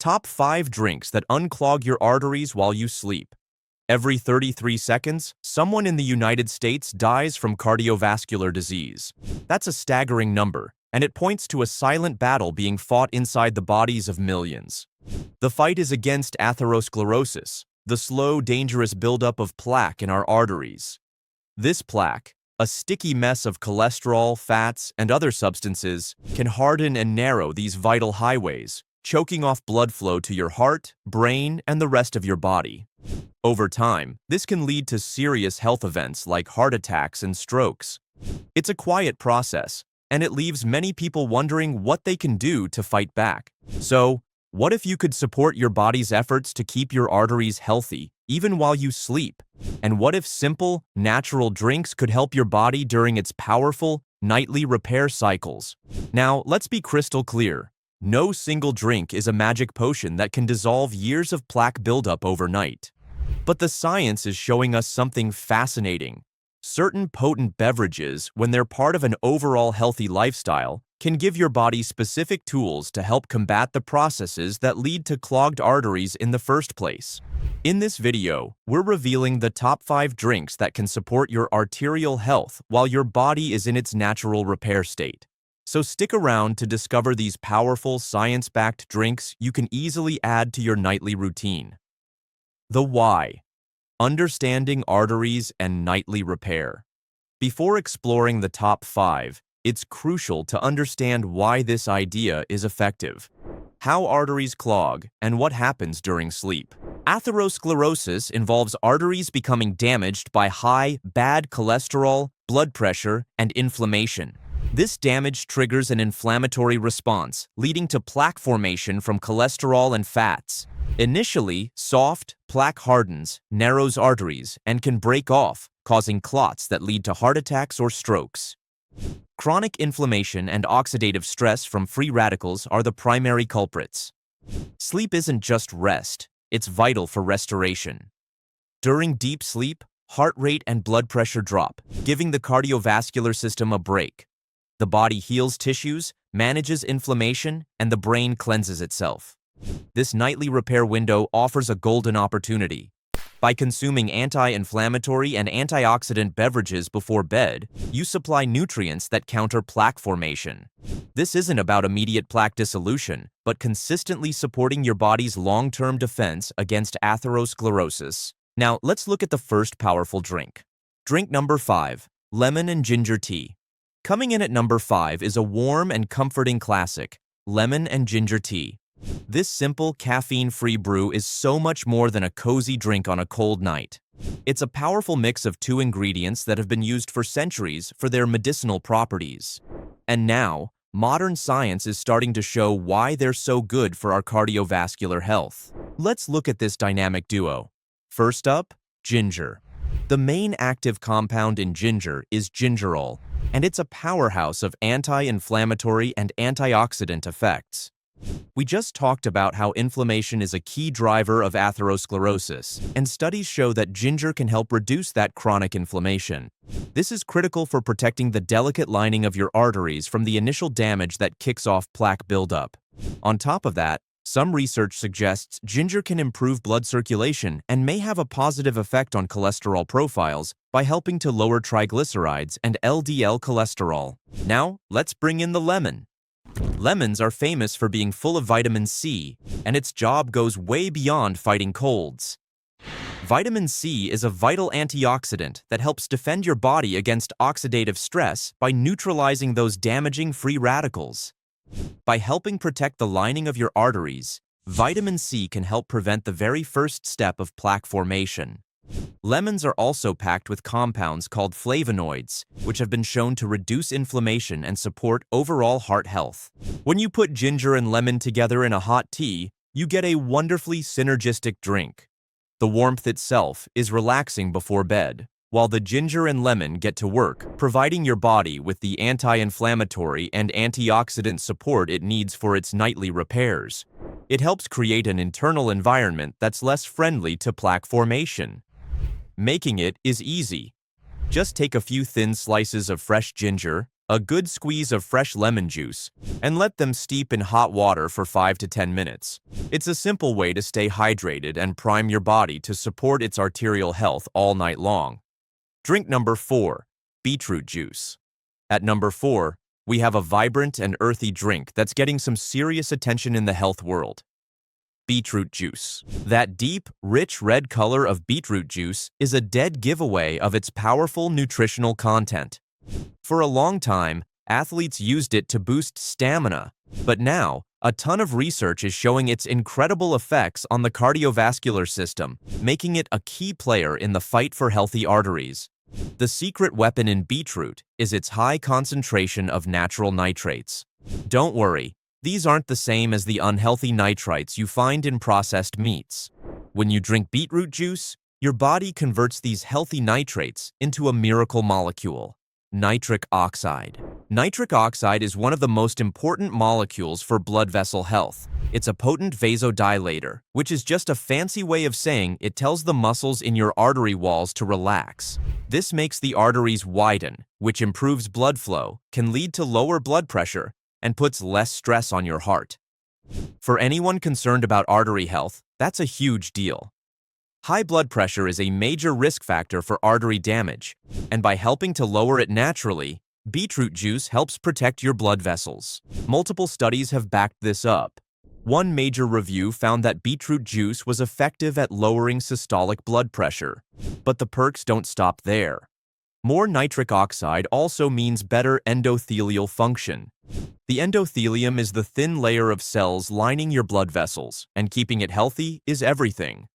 Top 5 drinks that unclog your arteries while you sleep. Every 33 seconds, someone in the United States dies from cardiovascular disease. That's a staggering number, and it points to a silent battle being fought inside the bodies of millions. The fight is against atherosclerosis, the slow, dangerous buildup of plaque in our arteries. This plaque, a sticky mess of cholesterol, fats, and other substances, can harden and narrow these vital highways, choking off blood flow to your heart, brain, and the rest of your body. Over time, this can lead to serious health events like heart attacks and strokes. It's a quiet process, and it leaves many people wondering what they can do to fight back. So, what if you could support your body's efforts to keep your arteries healthy, even while you sleep? And what if simple, natural drinks could help your body during its powerful, nightly repair cycles? Now, let's be crystal clear. No single drink is a magic potion that can dissolve years of plaque buildup overnight. But the science is showing us something fascinating. Certain potent beverages, when they're part of an overall healthy lifestyle, can give your body specific tools to help combat the processes that lead to clogged arteries in the first place. In this video, we're revealing the top 5 drinks that can support your arterial health while your body is in its natural repair state. So stick around to discover these powerful, science-backed drinks you can easily add to your nightly routine. The why. Understanding arteries and nightly repair. Before exploring the top 5, it's crucial to understand why this idea is effective. How arteries clog and what happens during sleep. Atherosclerosis involves arteries becoming damaged by high, bad cholesterol, blood pressure, and inflammation. This damage triggers an inflammatory response, leading to plaque formation from cholesterol and fats. Initially, soft, plaque hardens, narrows arteries, and can break off, causing clots that lead to heart attacks or strokes. Chronic inflammation and oxidative stress from free radicals are the primary culprits. Sleep isn't just rest, it's vital for restoration. During deep sleep, heart rate and blood pressure drop, giving the cardiovascular system a break. The body heals tissues, manages inflammation, and the brain cleanses itself. This nightly repair window offers a golden opportunity. By consuming anti-inflammatory and antioxidant beverages before bed, you supply nutrients that counter plaque formation. This isn't about immediate plaque dissolution, but consistently supporting your body's long-term defense against atherosclerosis. Now, let's look at the first powerful drink. Drink number 5, lemon and ginger tea. Coming in at number 5 is a warm and comforting classic, lemon and ginger tea. This simple, caffeine-free brew is so much more than a cozy drink on a cold night. It's a powerful mix of 2 ingredients that have been used for centuries for their medicinal properties. And now, modern science is starting to show why they're so good for our cardiovascular health. Let's look at this dynamic duo. First up, ginger. The main active compound in ginger is gingerol, and it's a powerhouse of anti-inflammatory and antioxidant effects. We just talked about how inflammation is a key driver of atherosclerosis, and studies show that ginger can help reduce that chronic inflammation. This is critical for protecting the delicate lining of your arteries from the initial damage that kicks off plaque buildup. On top of that, some research suggests ginger can improve blood circulation and may have a positive effect on cholesterol profiles by helping to lower triglycerides and LDL cholesterol. Now, let's bring in the lemon. Lemons are famous for being full of vitamin C, and its job goes way beyond fighting colds. Vitamin C is a vital antioxidant that helps defend your body against oxidative stress by neutralizing those damaging free radicals. By helping protect the lining of your arteries, vitamin C can help prevent the very first step of plaque formation. Lemons are also packed with compounds called flavonoids, which have been shown to reduce inflammation and support overall heart health. When you put ginger and lemon together in a hot tea, you get a wonderfully synergistic drink. The warmth itself is relaxing before bed, while the ginger and lemon get to work, providing your body with the anti-inflammatory and antioxidant support it needs for its nightly repairs. It helps create an internal environment that's less friendly to plaque formation. Making it is easy. Just take a few thin slices of fresh ginger, a good squeeze of fresh lemon juice, and let them steep in hot water for 5 to 10 minutes. It's a simple way to stay hydrated and prime your body to support its arterial health all night long. Drink number 4, beetroot juice. At number 4, we have a vibrant and earthy drink that's getting some serious attention in the health world. Beetroot juice. That deep, rich red color of beetroot juice is a dead giveaway of its powerful nutritional content. For a long time, athletes used it to boost stamina, but now, a ton of research is showing its incredible effects on the cardiovascular system, making it a key player in the fight for healthy arteries. The secret weapon in beetroot is its high concentration of natural nitrates. Don't worry, these aren't the same as the unhealthy nitrites you find in processed meats. When you drink beetroot juice, your body converts these healthy nitrates into a miracle molecule, nitric oxide. Nitric oxide is one of the most important molecules for blood vessel health. It's a potent vasodilator, which is just a fancy way of saying it tells the muscles in your artery walls to relax. This makes the arteries widen, which improves blood flow, can lead to lower blood pressure, and puts less stress on your heart. For anyone concerned about artery health, that's a huge deal. High blood pressure is a major risk factor for artery damage, and by helping to lower it naturally, beetroot juice helps protect your blood vessels. Multiple studies have backed this up. One major review found that beetroot juice was effective at lowering systolic blood pressure, but the perks don't stop there. More nitric oxide also means better endothelial function. The endothelium is the thin layer of cells lining your blood vessels, and keeping it healthy is everything.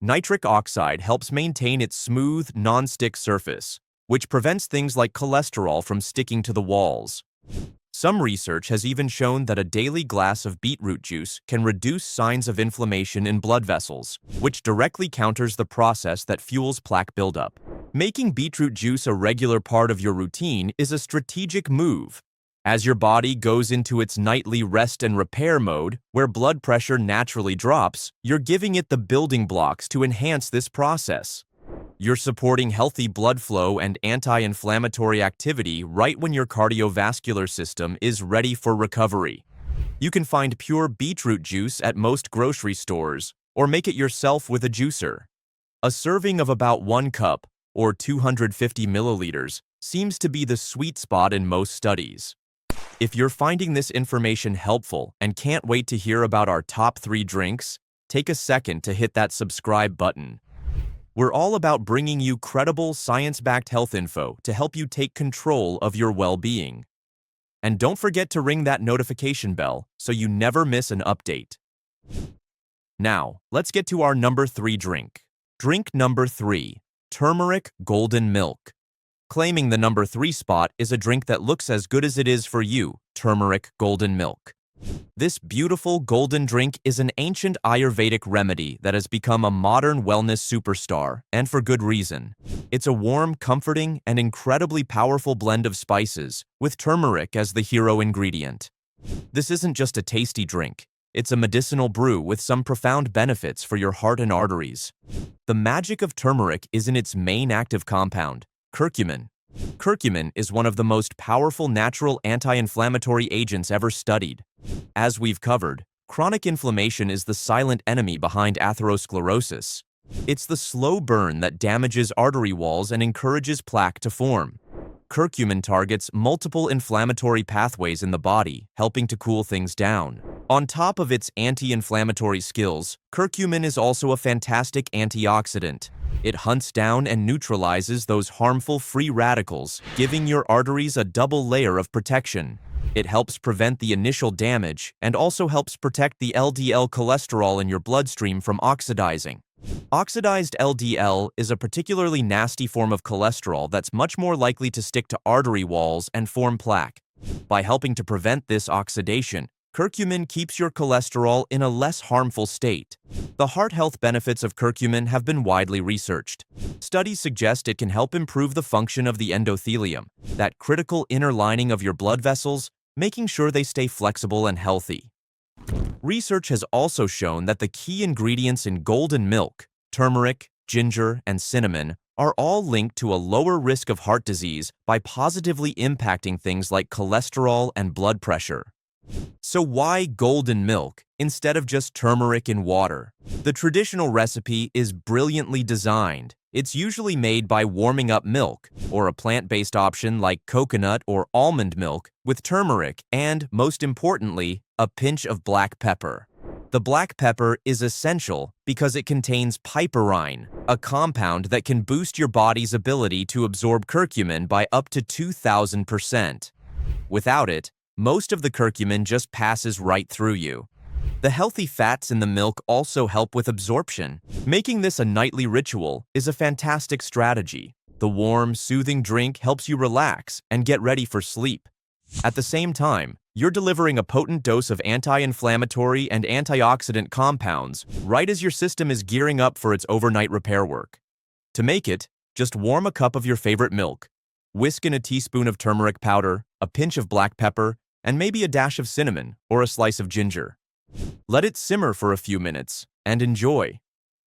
Nitric oxide helps maintain its smooth, non-stick surface, which prevents things like cholesterol from sticking to the walls. Some research has even shown that a daily glass of beetroot juice can reduce signs of inflammation in blood vessels, which directly counters the process that fuels plaque buildup. Making beetroot juice a regular part of your routine is a strategic move. As your body goes into its nightly rest and repair mode, where blood pressure naturally drops, you're giving it the building blocks to enhance this process. You're supporting healthy blood flow and anti-inflammatory activity right when your cardiovascular system is ready for recovery. You can find pure beetroot juice at most grocery stores, or make it yourself with a juicer. A serving of about 1 cup, or 250 milliliters, seems to be the sweet spot in most studies. If you're finding this information helpful and can't wait to hear about our top 3 drinks, take a second to hit that subscribe button. We're all about bringing you credible, science-backed health info to help you take control of your well-being. And don't forget to ring that notification bell so you never miss an update. Now, let's get to our number 3 drink. Drink number 3, turmeric golden milk. Claiming the number 3 spot is a drink that looks as good as it is for you, turmeric golden milk. This beautiful golden drink is an ancient Ayurvedic remedy that has become a modern wellness superstar, and for good reason. It's a warm, comforting, and incredibly powerful blend of spices, with turmeric as the hero ingredient. This isn't just a tasty drink. It's a medicinal brew with some profound benefits for your heart and arteries. The magic of turmeric is in its main active compound, curcumin. Curcumin is one of the most powerful natural anti-inflammatory agents ever studied. As we've covered, chronic inflammation is the silent enemy behind atherosclerosis. It's the slow burn that damages artery walls and encourages plaque to form. Curcumin targets multiple inflammatory pathways in the body, helping to cool things down. On top of its anti-inflammatory skills, curcumin is also a fantastic antioxidant. It hunts down and neutralizes those harmful free radicals, giving your arteries a double layer of protection. It helps prevent the initial damage and also helps protect the LDL cholesterol in your bloodstream from oxidizing. Oxidized LDL is a particularly nasty form of cholesterol that's much more likely to stick to artery walls and form plaque. By helping to prevent this oxidation, curcumin keeps your cholesterol in a less harmful state. The heart health benefits of curcumin have been widely researched. Studies suggest it can help improve the function of the endothelium, that critical inner lining of your blood vessels, making sure they stay flexible and healthy. Research has also shown that the key ingredients in golden milk, turmeric, ginger, and cinnamon, are all linked to a lower risk of heart disease by positively impacting things like cholesterol and blood pressure. So why golden milk instead of just turmeric in water? The traditional recipe is brilliantly designed. It's usually made by warming up milk, or a plant-based option like coconut or almond milk, with turmeric and, most importantly, a pinch of black pepper. The black pepper is essential because it contains piperine, a compound that can boost your body's ability to absorb curcumin by up to 2,000%. Without it, most of the curcumin just passes right through you. The healthy fats in the milk also help with absorption. Making this a nightly ritual is a fantastic strategy. The warm, soothing drink helps you relax and get ready for sleep. At the same time, you're delivering a potent dose of anti-inflammatory and antioxidant compounds right as your system is gearing up for its overnight repair work. To make it, just warm a cup of your favorite milk. Whisk in a teaspoon of turmeric powder, a pinch of black pepper, and maybe a dash of cinnamon or a slice of ginger. Let it simmer for a few minutes and enjoy.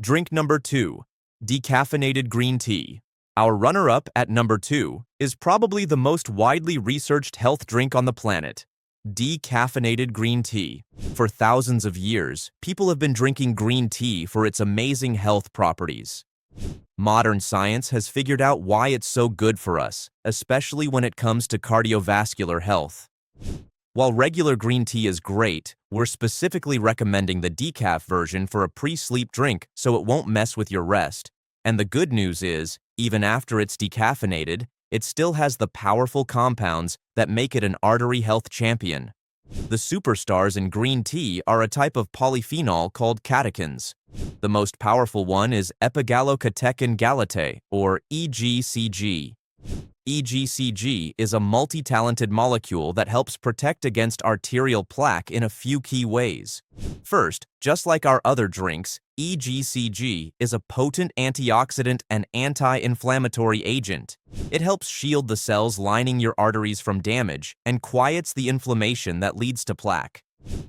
Drink number 2, decaffeinated green tea. Our runner-up at number 2 is probably the most widely researched health drink on the planet, decaffeinated green tea. For thousands of years, people have been drinking green tea for its amazing health properties. Modern science has figured out why it's so good for us, especially when it comes to cardiovascular health. While regular green tea is great, we're specifically recommending the decaf version for a pre-sleep drink so it won't mess with your rest. And the good news is, even after it's decaffeinated, it still has the powerful compounds that make it an artery health champion. The superstars in green tea are a type of polyphenol called catechins. The most powerful one is epigallocatechin gallate, or EGCG. EGCG is a multi-talented molecule that helps protect against arterial plaque in a few key ways. First, just like our other drinks, EGCG is a potent antioxidant and anti-inflammatory agent. It helps shield the cells lining your arteries from damage and quiets the inflammation that leads to plaque.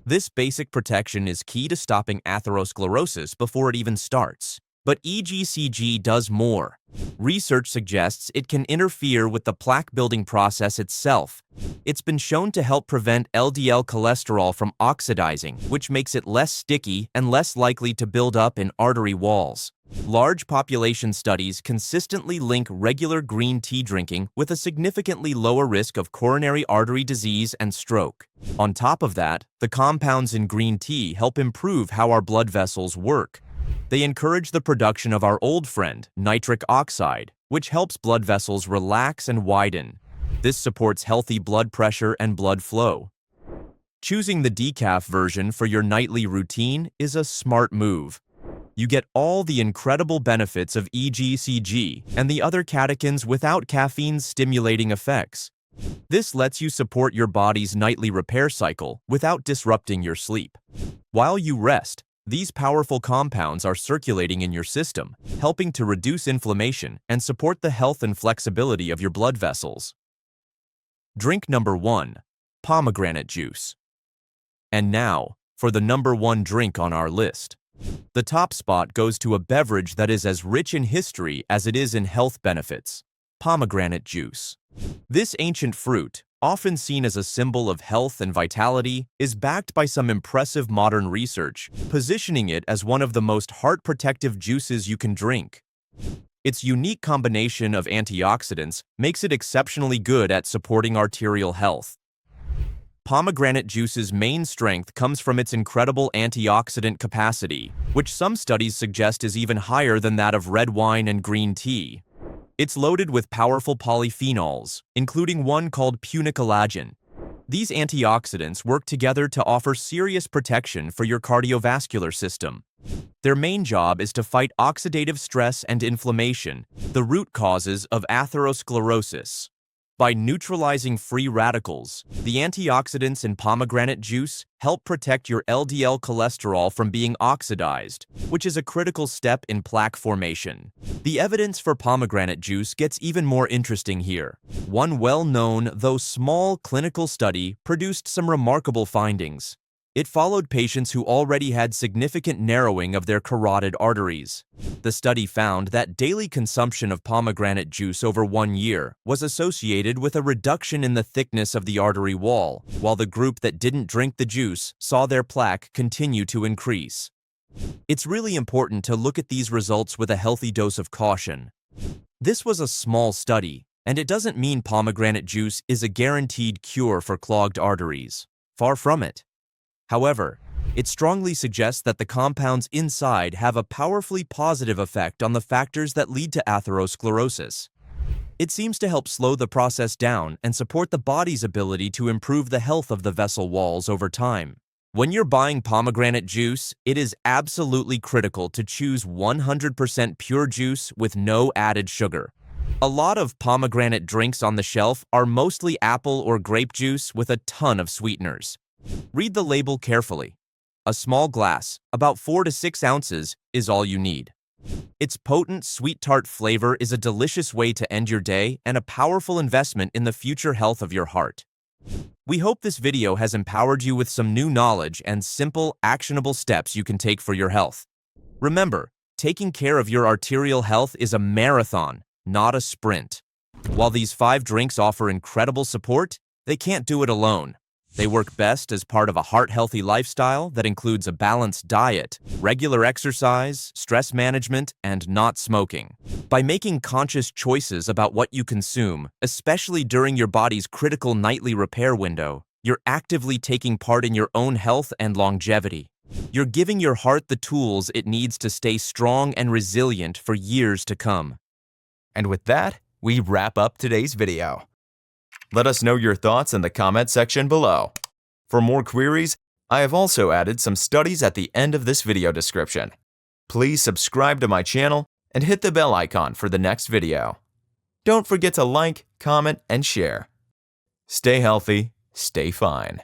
This basic protection is key to stopping atherosclerosis before it even starts. But EGCG does more. Research suggests it can interfere with the plaque-building process itself. It's been shown to help prevent LDL cholesterol from oxidizing, which makes it less sticky and less likely to build up in artery walls. Large population studies consistently link regular green tea drinking with a significantly lower risk of coronary artery disease and stroke. On top of that, the compounds in green tea help improve how our blood vessels work. They encourage the production of our old friend, nitric oxide, which helps blood vessels relax and widen. This supports healthy blood pressure and blood flow. Choosing the decaf version for your nightly routine is a smart move. You get all the incredible benefits of EGCG and the other catechins without caffeine's stimulating effects. This lets you support your body's nightly repair cycle without disrupting your sleep. While you rest, these powerful compounds are circulating in your system, helping to reduce inflammation and support the health and flexibility of your blood vessels. Drink number 1, pomegranate juice. And now, for the number 1 drink on our list. The top spot goes to a beverage that is as rich in history as it is in health benefits, pomegranate juice. This ancient fruit, often seen as a symbol of health and vitality, is backed by some impressive modern research, positioning it as one of the most heart-protective juices you can drink. Its unique combination of antioxidants makes it exceptionally good at supporting arterial health. Pomegranate juice's main strength comes from its incredible antioxidant capacity, which some studies suggest is even higher than that of red wine and green tea. It's loaded with powerful polyphenols, including one called punicolagen. These antioxidants work together to offer serious protection for your cardiovascular system. Their main job is to fight oxidative stress and inflammation, the root causes of atherosclerosis. By neutralizing free radicals, the antioxidants in pomegranate juice help protect your LDL cholesterol from being oxidized, which is a critical step in plaque formation. The evidence for pomegranate juice gets even more interesting here. One well-known, though small, clinical study produced some remarkable findings. It followed patients who already had significant narrowing of their carotid arteries. The study found that daily consumption of pomegranate juice over 1 year was associated with a reduction in the thickness of the artery wall, while the group that didn't drink the juice saw their plaque continue to increase. It's really important to look at these results with a healthy dose of caution. This was a small study, and it doesn't mean pomegranate juice is a guaranteed cure for clogged arteries. Far from it. However, it strongly suggests that the compounds inside have a powerfully positive effect on the factors that lead to atherosclerosis. It seems to help slow the process down and support the body's ability to improve the health of the vessel walls over time. When you're buying pomegranate juice, it is absolutely critical to choose 100% pure juice with no added sugar. A lot of pomegranate drinks on the shelf are mostly apple or grape juice with a ton of sweeteners. Read the label carefully. A small glass, about 4 to 6 ounces, is all you need. Its potent, sweet tart flavor is a delicious way to end your day and a powerful investment in the future health of your heart. We hope this video has empowered you with some new knowledge and simple, actionable steps you can take for your health. Remember, taking care of your arterial health is a marathon, not a sprint. While these 5 drinks offer incredible support, they can't do it alone. They work best as part of a heart-healthy lifestyle that includes a balanced diet, regular exercise, stress management, and not smoking. By making conscious choices about what you consume, especially during your body's critical nightly repair window, you're actively taking part in your own health and longevity. You're giving your heart the tools it needs to stay strong and resilient for years to come. And with that, we wrap up today's video. Let us know your thoughts in the comment section below. For more queries, I have also added some studies at the end of this video description. Please subscribe to my channel and hit the bell icon for the next video. Don't forget to like, comment, and share. Stay healthy, stay fine.